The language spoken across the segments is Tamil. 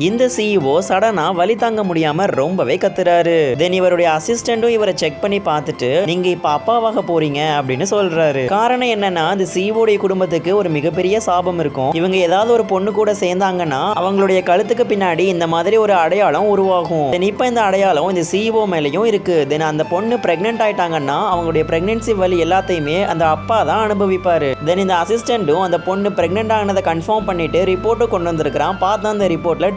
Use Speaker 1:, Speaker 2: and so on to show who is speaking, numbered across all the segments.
Speaker 1: இந்த சிஇஓ சடனா வலி தாங்க முடியாம ரொம்பவே கத்துறாரு. தென் இவருடைய அசிஸ்டன்டும் இவரை செக் பண்ணி பார்த்துட்டு நீங்க இப்ப அப்பாவாக போறீங்க அப்படின்னு சொல்றாரு. காரணம் என்னன்னா அந்த சிஇஓடைய குடும்பத்துக்கு ஒரு மிகப்பெரிய சாபம் இருக்கும். இவங்க ஏதாவது ஒரு பொண்ணு கூட சேர்ந்தாங்கன்னா அவங்களுடைய கழுத்துக்கு பின்னாடி இந்த மாதிரி ஒரு அடையாளம் உருவாகும். தென் இப்ப இந்த அடையாளம் இந்த சிஇஓ மேலையும் இருக்கு. தென் அந்த பொண்ணு பிரெக்னென்ட் ஆயிட்டாங்கன்னா அவங்களுடைய பிரெக்னன்சி வலி எல்லாத்தையுமே அந்த அப்பா தான் அனுபவிப்பாரு. தென் இந்த அசிஸ்டன்டும் அந்த பொண்ணு பிரெக்னென்ட் ஆனதை கன்ஃபார்ம் பண்ணிட்டு ரிப்போர்ட்டும் கொண்டு வந்திருக்கிறான். பார்த்தா அந்த ரிப்போர்ட்ல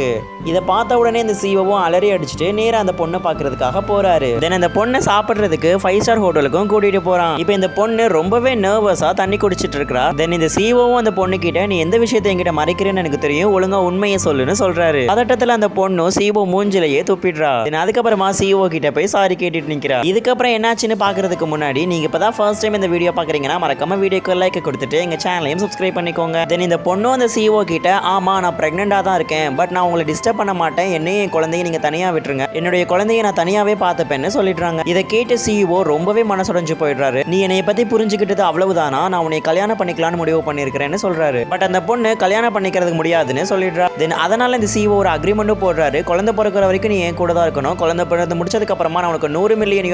Speaker 1: இதை பார்த்த உடனே இந்த சிஓவும் அலறி அடிச்சுட்டு நேரா அந்த பொண்ணை பார்க்கறதுக்காக போறாரு. தென் அந்த பொண்ணை சாப்பிடுறதுக்கு 5 ஸ்டார் ஹோட்டலுக்கும் கூட்டிட்டு போறான். இப்போ இந்த பொண்ணு ரொம்பவே நர்வஸா தண்ணி குடிச்சிட்டு இருக்கா. தென் இந்த சிஓவும் அந்த பொண்ணு கிட்ட நீ எந்த விஷயத்தை என்கிட்ட மறைக்கிறேன்னு எனக்கு தெரியும், ஒழுங்கா உண்மையை சொல்லுன்னு சொல்றாரு. பதட்டத்துல அந்த பொண்ணு சிஓ மூஞ்சிலேயே துப்பிடுறா. அதுக்கப்புறமா சிஓ கிட்ட போய் சாரி கேட்டுட்டு நிக்கிறா. இதுக்கப்புறம் என்னாச்சுன்னு பாக்குறதுக்கு முன்னாடி நீங்க இப்பதான் ஃபர்ஸ்ட் டைம் இந்த வீடியோ பாக்குறீங்கன்னா மறக்காம வீடியோக்கு லைக் கொடுத்துட்டு எங்க சேனலையும் சப்ஸ்கிரைப் பண்ணிக்கோங்க. தென் இந்த பொண்ணு அந்த சிஓ கிட்ட ஆமா நான் பிரெக்னெண்டா தான் இருக்கேன், பட் நான் உங்களை டிஸ்டர்ப் பண்ண மாட்டேன், என்னையும் என் குழந்தைய நீங்க தனியா விட்டுருங்க, என்னுடைய குழந்தைய நான் தனியாவே பார்த்துப்பேன்னு சொல்லிடுறாங்க. இதை கேட்டு சிஇஓ ரொம்பவே மனசுடைஞ்சு போயிடுறாரு. நீ என்னைய பத்தி புரிஞ்சுக்கிட்டது அவ்வளவுதானா, நான் உன்னை கல்யாணம் பண்ணிக்கலாம்னு முடிவு பண்ணிருக்கிறேன்னு சொல்றாரு. பட் அந்த பொண்ணு கல்யாணம் பண்ணிக்கிறதுக்கு முடியாதுன்னு சொல்லிடுறா. தென் அதனால இந்த சிஇஓ ஒரு அக்ரிமெண்ட்டும் போடுறாரு. குழந்தை பிறக்கிற வரைக்கும் நீ என் கூட தான் இருக்கணும், குழந்தை பிறந்து முடிச்சதுக்கு அப்புறமா நான் உனக்கு $100 மில்லியன்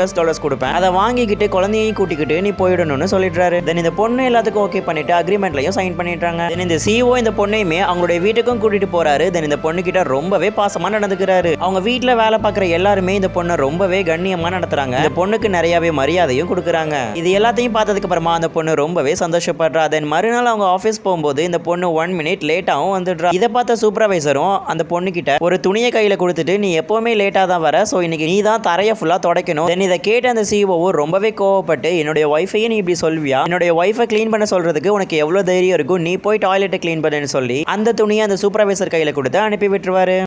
Speaker 1: கொடுப்பேன், அதை வாங்கிக்கிட்டு குழந்தையையும் கூட்டிக்கிட்டு நீ போயிடணும்னு சொல்லிடுறாரு. தென் இந்த பொண்ணு எல்லாத்துக்கும் ஓகே பண்ணிட்டு அக்ரிமெண்ட்லயும் சைன் பண்ணிடுறாங்க. தென் இந்த சிஇஓ இந்த பொண்ணையுமே அவங்களுடைய வீட்டுக்கும் கூட்டிட்டு போறாரு. தென் இந்த பொண்ணு கிட்ட ரொம்பவே பாசமா நடந்துக்கிறாரு. அவங்க வீட்டுல வேலை பார்க்குற எல்லாருமே இந்த பொண்ணை ரொம்பவே கண்ணியமா நடத்துறாங்க. இந்த பொண்ணுக்கு நிறையவே மரியாதையும் கொடுக்குறாங்க. இது எல்லாத்தையும் பார்த்ததுக்கு அப்புறமா அந்த பொண்ணு ரொம்பவே சந்தோஷப்படுறா. தென் மறுநாள் அவங்க ஆஃபீஸ் போகும்போது இந்த பொண்ணு 1 மினிட் லேட்டாகவும் வந்துடுறா. இதை பார்த்த சூப்பர்வைசரும் அந்த பொண்ணு கிட்ட ஒரு துணியை கையில கொடுத்துட்டு நீ எப்பவுமே லேட்டா தான் வர, சோ இன்னைக்கு நீ தான் தரைய ஃபுல்லா துடைக்கணும். தென் இதை கேட்டு அந்த சிஇஓ ரொம்பவே கோவப்பட்டு என்னுடைய ஒய்ஃபையை நீ இப்படி சொல்வியா, என்னுடைய ஒய்ஃபை கிளீன் பண்ண சொல்றதுக்கு உனக்கு எவ்வளவு தைரியம் இருக்கும், நீ போய் டாய்லெட்டை கிளீன் பண்ணுன்னு சொல்லி அந்த துணியை அந்த சூப்பர்வைசர் கையில கொடுத்து அனுப்பி விட்டுருவாரு.